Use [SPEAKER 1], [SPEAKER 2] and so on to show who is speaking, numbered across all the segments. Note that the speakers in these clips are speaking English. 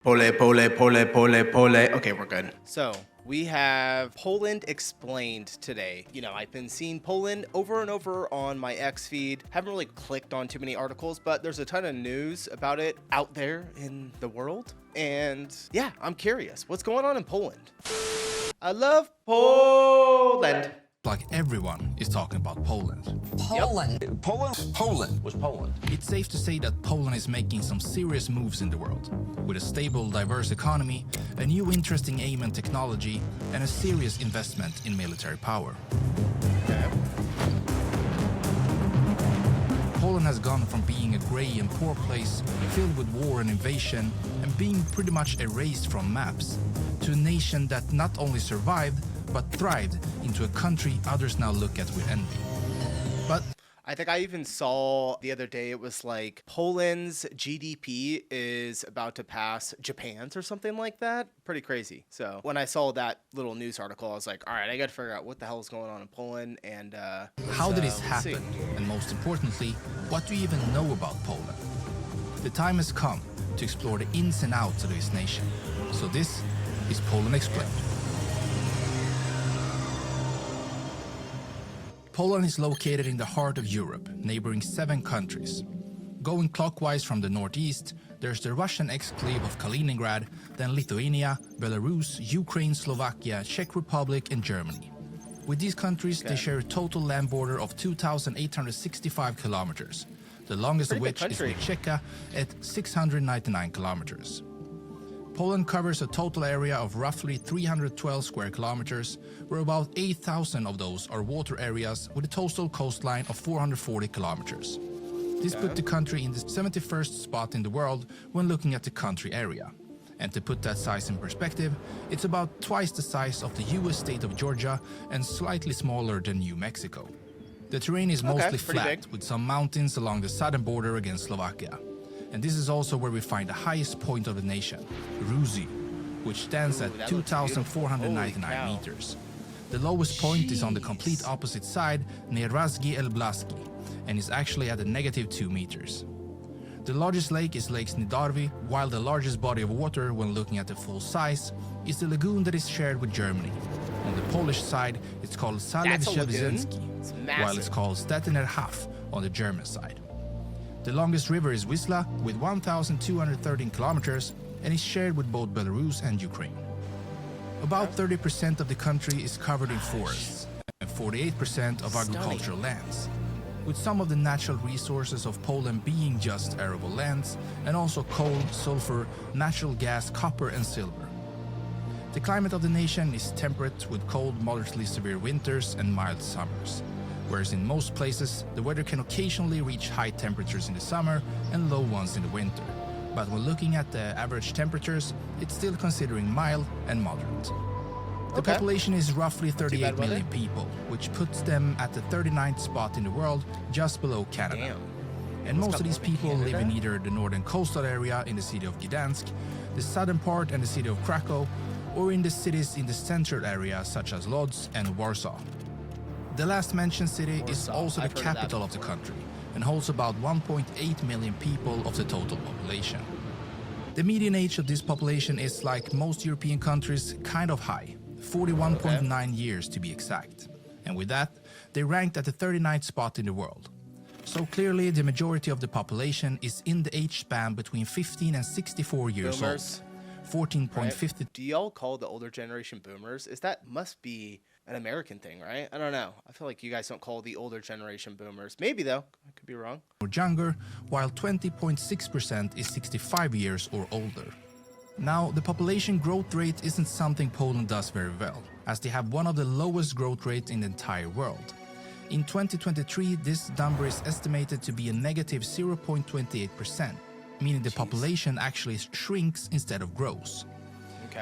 [SPEAKER 1] Pole, pole, pole, pole, pole. Okay, we're good.
[SPEAKER 2] So we have Poland explained today. You know, I've been seeing Poland over and over on my X feed. Haven't really clicked on too many articles, but there's a ton of news about it out there in the world. And yeah, I'm curious. What's going on in Poland? I love Poland.
[SPEAKER 3] Like everyone is talking about Poland.
[SPEAKER 4] Poland.
[SPEAKER 2] Yep.
[SPEAKER 4] Poland was Poland.
[SPEAKER 3] It's safe to say that Poland is making some serious moves in the world. With a stable, diverse economy, a new interesting aim and technology, and a serious investment in military power. Poland has gone from being a grey and poor place filled with war and invasion and being pretty much erased from maps, to a nation that not only survived, but thrived into a country others now look at with envy. But
[SPEAKER 2] I think I even saw the other day, it was like Poland's GDP is about to pass Japan's or something like that. Pretty crazy. So when I saw that little news article, I was like, all right, I got to figure out what the hell is going on in Poland. And
[SPEAKER 3] how did this
[SPEAKER 2] let's see.
[SPEAKER 3] happen? And most importantly, what do you even know about Poland? The time has come to explore the ins and outs of this nation. So this is Poland Explained. Poland is located in the heart of Europe, neighboring 7 countries. Going clockwise from the northeast, there's the Russian exclave of Kaliningrad, then Lithuania, Belarus, Ukraine, Slovakia, Czech Republic, and Germany. With these countries, they share a total land border of 2,865 kilometers, the longest of which is with Czechia at 699 kilometers. Poland covers a total area of roughly 312 square kilometers, where about 8,000 of those are water areas with a total coastline of 440 kilometers. This put the country in the 71st spot in the world when looking at the country area. And to put that size in perspective, it's about twice the size of the US state of Georgia and slightly smaller than New Mexico. The terrain is mostly flat, with some mountains along the southern border against Slovakia. And this is also where we find the highest point of the nation, Ruzi, which stands at 2,499 meters. The lowest point is on the complete opposite side, near Razgi El Blaski, and is actually at a -2 meters. The largest lake is Lake Snidarvi, while the largest body of water, when looking at the full size, is the lagoon that is shared with Germany. On the Polish side, it's called Zalew Szewiecki, while it's called Stettiner Haff on the German side. The longest river is Wisla, with 1,213 kilometers, and is shared with both Belarus and Ukraine. About 30% of the country is covered in forests, and 48% of agricultural lands, with some of the natural resources of Poland being just arable lands, and also coal, sulfur, natural gas, copper, and silver. The climate of the nation is temperate, with cold, moderately severe winters and mild summers. Whereas in most places, the weather can occasionally reach high temperatures in the summer and low ones in the winter. But when looking at the average temperatures, it's still considering mild and moderate. The population is roughly 38 million people, which puts them at the 39th spot in the world, just below Canada. And most of these people live in either the northern coastal area in the city of Gdansk, the southern part and the city of Krakow, or in the cities in the central area such as Lodz and Warsaw. The last mentioned city is also the capital of the country and holds about 1.8 million people of the total population. The median age of this population is, like most European countries, kind of high, 41.9 years to be exact. And with that, they ranked at the 39th spot in the world. So clearly the majority of the population is in the age span between 15 and 64 years old. 14.50.
[SPEAKER 2] Do y'all call the older generation boomers? That must be an American thing, right? I don't know. I feel like you guys don't call the older generation boomers. Maybe though. I could be wrong.
[SPEAKER 3] Or younger, while 20.6% is 65 years or older. Now, the population growth rate isn't something Poland does very well, as they have one of the lowest growth rates in the entire world. In 2023, this number is estimated to be a negative 0.28%, meaning the population actually shrinks instead of grows.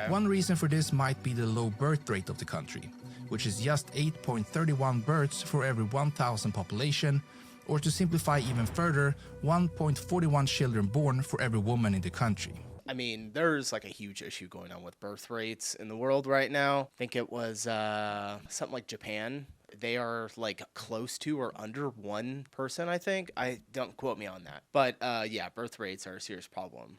[SPEAKER 3] One reason for this might be the low birth rate of the country, which is just 8.31 births for every 1,000 population, or to simplify even further, 1.41 children born for every woman in the country.
[SPEAKER 2] I mean, there's like a huge issue going on with birth rates in the world right now. I think it was something like Japan. They are like close to or under 1 person, I think. Don't quote me on that. But yeah, birth rates are a serious problem.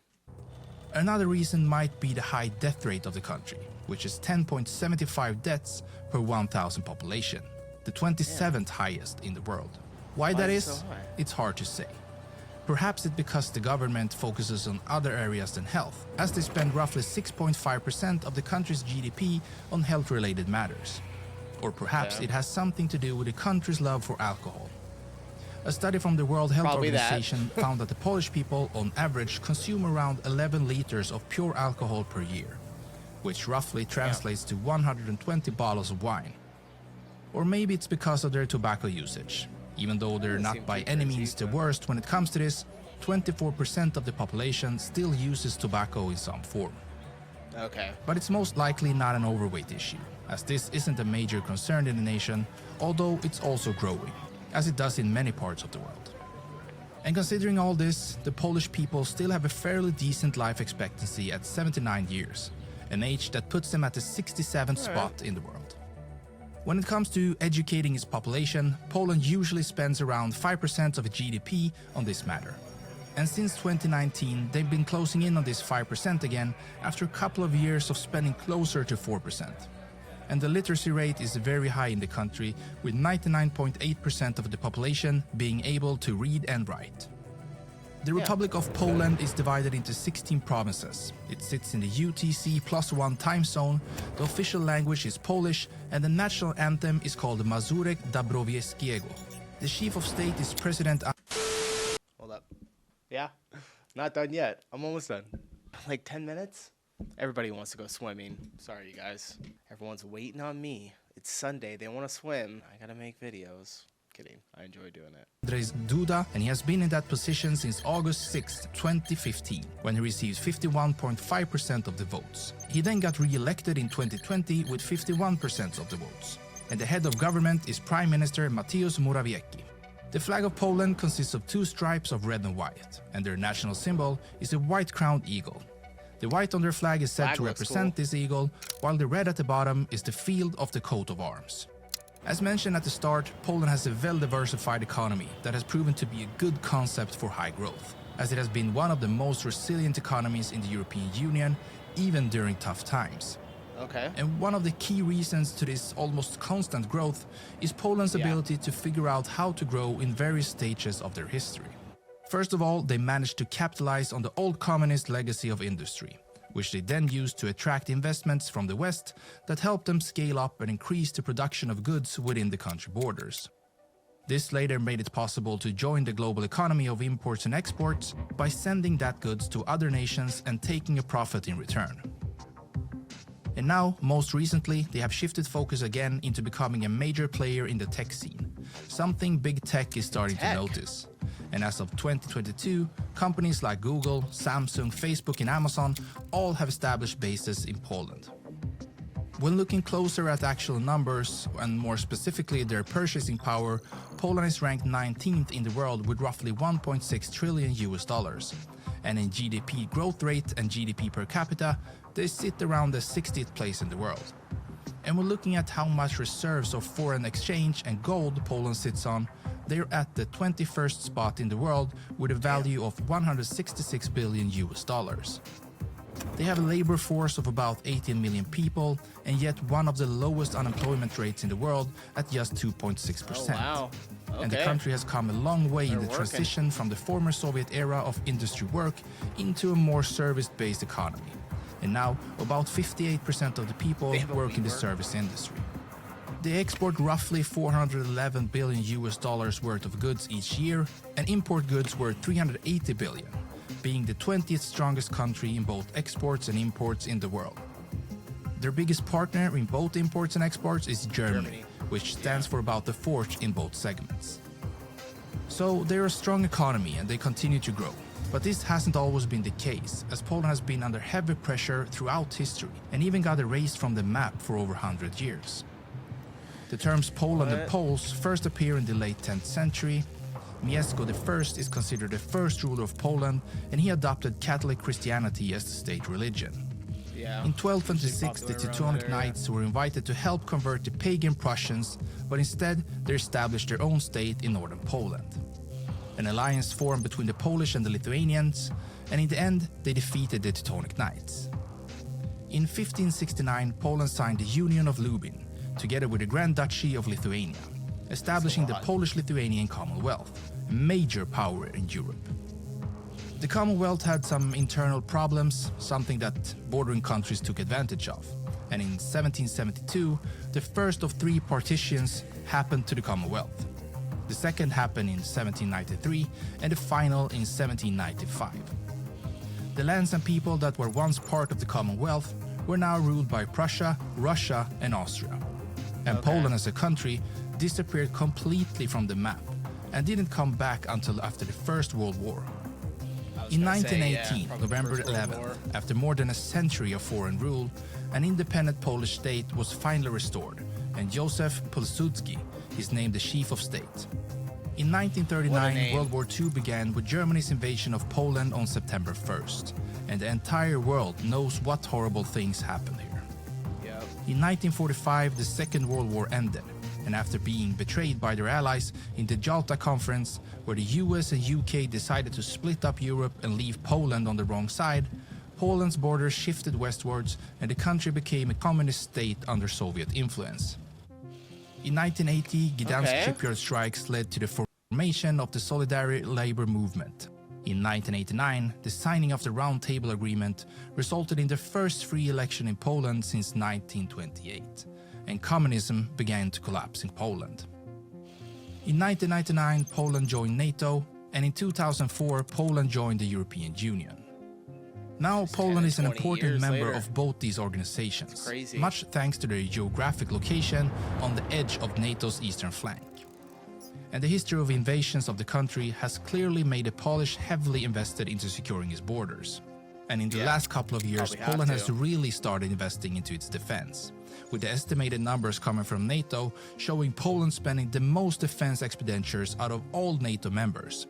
[SPEAKER 3] Another reason might be the high death rate of the country, which is 10.75 deaths per 1,000 population, the 27th highest in the world. Why that
[SPEAKER 2] is it
[SPEAKER 3] is,
[SPEAKER 2] so high?
[SPEAKER 3] it's hard to say. Perhaps it's because the government focuses on other areas than health, as they spend roughly 6.5% of the country's GDP on health-related matters. Or perhaps it has something to do with the country's love for alcohol. A study from the World Health
[SPEAKER 2] Probably that.
[SPEAKER 3] Organization found that the Polish people, on average, consume around 11 liters of pure alcohol per year, which roughly translates to 120 bottles of wine. Or maybe it's because of their tobacco usage. Even though they're
[SPEAKER 2] Doesn't
[SPEAKER 3] not
[SPEAKER 2] seem
[SPEAKER 3] by
[SPEAKER 2] too
[SPEAKER 3] any
[SPEAKER 2] crazy,
[SPEAKER 3] means the
[SPEAKER 2] but-
[SPEAKER 3] worst when it comes to this, 24% of the population still uses tobacco in some form.
[SPEAKER 2] Okay.
[SPEAKER 3] But it's most likely not an overweight issue, as this isn't a major concern in the nation, although it's also growing, as it does in many parts of the world. And considering all this, the Polish people still have a fairly decent life expectancy at 79 years, an age that puts them at the 67th spot in the world. When it comes to educating its population, Poland usually spends around 5% of its GDP on this matter. And since 2019, they've been closing in on this 5% again after a couple of years of spending closer to 4%. And the literacy rate is very high in the country, with 99.8% of the population being able to read and write. The Republic of Poland is divided into 16 provinces. It sits in the UTC+1 time zone, the official language is Polish, and the national anthem is called Mazurek Dąbrowskiego. The chief of state is President
[SPEAKER 2] Hold up. Yeah. Not done yet. I'm almost done. Like 10 minutes? Everybody wants to go swimming. Sorry, you guys. Everyone's waiting on me. It's Sunday. They want to swim. I gotta make videos. Kidding. I enjoy doing it.
[SPEAKER 3] Andrzej Duda, and he has been in that position since August 6, 2015, when he received 51.5% of the votes. He then got re-elected in 2020 with 51% of the votes. And the head of government is Prime Minister Mateusz Morawiecki. The flag of Poland consists of two stripes of red and white, and their national symbol is a white-crowned eagle. The white on their flag is said
[SPEAKER 2] Flag
[SPEAKER 3] to
[SPEAKER 2] looks
[SPEAKER 3] represent
[SPEAKER 2] cool.
[SPEAKER 3] this eagle, while the red at the bottom is the field of the coat of arms. As mentioned at the start, Poland has a well-diversified economy that has proven to be a good concept for high growth, as it has been one of the most resilient economies in the European Union, even during tough times.
[SPEAKER 2] Okay.
[SPEAKER 3] And one of the key reasons to this almost constant growth is Poland's ability to figure out how to grow in various stages of their history. First of all, they managed to capitalize on the old communist legacy of industry, which they then used to attract investments from the West that helped them scale up and increase the production of goods within the country borders. This later made it possible to join the global economy of imports and exports by sending that goods to other nations and taking a profit in return. And now, most recently, they have shifted focus again into becoming a major player in the tech scene, something big tech is starting to notice. And as of 2022, companies like Google, Samsung, Facebook, and Amazon all have established bases in Poland. When looking closer at actual numbers, and more specifically their purchasing power, Poland is ranked 19th in the world with roughly $1.6 trillion. And in GDP growth rate and GDP per capita, they sit around the 60th place in the world. And when looking at how much reserves of foreign exchange and gold Poland sits on, they're at the 21st spot in the world with a value of $166 billion. They have a labor force of about 18 million people, and yet one of the lowest unemployment rates in the world at just 2.6%.
[SPEAKER 2] Oh, wow. Okay.
[SPEAKER 3] And the country has come a long way in
[SPEAKER 2] They're
[SPEAKER 3] the
[SPEAKER 2] working.
[SPEAKER 3] transition from the former Soviet era of industry work into a more service-based economy. And now, about 58% of the people
[SPEAKER 2] They have a
[SPEAKER 3] work in the
[SPEAKER 2] WeWork.
[SPEAKER 3] service industry. They export roughly $411 billion worth of goods each year, and import goods worth $380 billion, being the 20th strongest country in both exports and imports in the world. Their biggest partner in both imports and exports is Germany, which stands for about the fourth in both segments. So they're a strong economy and they continue to grow. But this hasn't always been the case, as Poland has been under heavy pressure throughout history and even got erased from the map for over 100 years. The terms Poland and Poles first appear in the late 10th century. Mieszko I is considered the first ruler of Poland, and he adopted Catholic Christianity as the state religion.
[SPEAKER 2] Yeah.
[SPEAKER 3] In 1226, the
[SPEAKER 2] Popular around
[SPEAKER 3] Teutonic
[SPEAKER 2] that area.
[SPEAKER 3] Knights were invited to help convert the pagan Prussians, but instead they established their own state in northern Poland. An alliance formed between the Polish and the Lithuanians, and in the end they defeated the Teutonic Knights. In 1569, Poland signed the Union of Lubin, together with the Grand Duchy of Lithuania, establishing the Polish-Lithuanian Commonwealth, a major power in Europe. The Commonwealth had some internal problems, something that bordering countries took advantage of, and in 1772, the first of 3 partitions happened to the Commonwealth. The second happened in 1793, and the final in 1795. The lands and people that were once part of the Commonwealth were now ruled by Prussia, Russia, and Austria. And Poland as a country disappeared completely from the map and didn't come back until after the First World War. In 1918, November 11th, after more than a century of foreign rule, an independent Polish state was finally restored, and Józef Pilsudski is named the chief of state. In 1939, World War II began with Germany's invasion of Poland on September 1st, and the entire world knows what horrible things happened here. In 1945, the Second World War ended, and after being betrayed by their allies in the Jalta Conference, where the US and UK decided to split up Europe and leave Poland on the wrong side, Poland's borders shifted westwards and the country became a communist state under Soviet influence. In 1980, Gdansk shipyard strikes led to the formation of the Solidarity Labor Movement. In 1989, the signing of the Round Table Agreement resulted in the first free election in Poland since 1928, and communism began to collapse in Poland. In 1999, Poland joined NATO, and in 2004, Poland joined the European Union. Now, Poland is an important member of both these organizations, much thanks to their geographic location on the edge of NATO's eastern flank. And the history of invasions of the country has clearly made the Polish heavily invested into securing its borders. And in the last couple of years, Poland has really started investing into its defense, with the estimated numbers coming from NATO showing Poland spending the most defense expenditures out of all NATO members.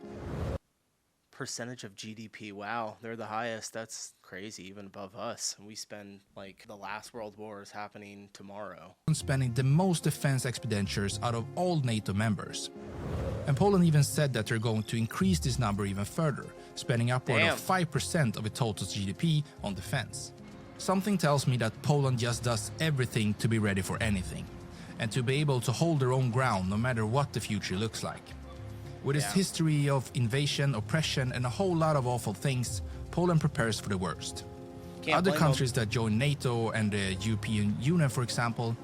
[SPEAKER 2] Percentage of GDP, wow, they're the highest. That's crazy, even above us. We spend like the last World War is happening tomorrow.
[SPEAKER 3] Spending the most defense expenditures out of all NATO members. And Poland even said that they're going to increase this number even further, spending upward of 5% of its total GDP on defense. Something tells me that Poland just does everything to be ready for anything, and to be able to hold their own ground no matter what the future looks like. With its history of invasion, oppression, and a whole lot of awful things, Poland prepares for the worst. Other countries that join NATO and the European Union, for example,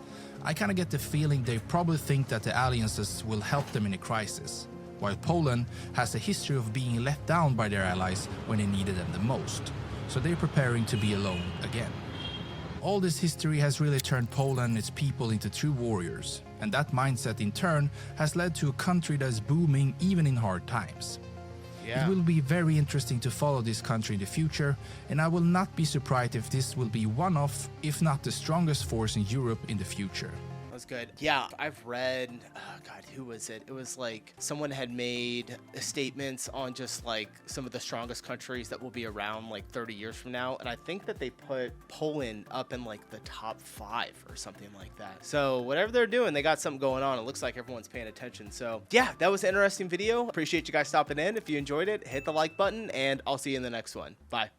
[SPEAKER 3] I kind of get the feeling they probably think that the alliances will help them in a crisis, while Poland has a history of being let down by their allies when they needed them the most, so they're preparing to be alone again. All this history has really turned Poland and its people into true warriors, and that mindset in turn has led to a country that is booming even in hard times. It will be very interesting to follow this country in the future, and I will not be surprised if this will be one of, if not the strongest force in Europe in the future.
[SPEAKER 2] That's good. Yeah, I've read, God, who was it? It was like someone had made statements on just like some of the strongest countries that will be around like 30 years from now. And I think that they put Poland up in like the top 5 or something like that. So whatever they're doing, they got something going on. It looks like everyone's paying attention. So yeah, that was an interesting video. Appreciate you guys stopping in. If you enjoyed it, hit the like button and I'll see you in the next one. Bye.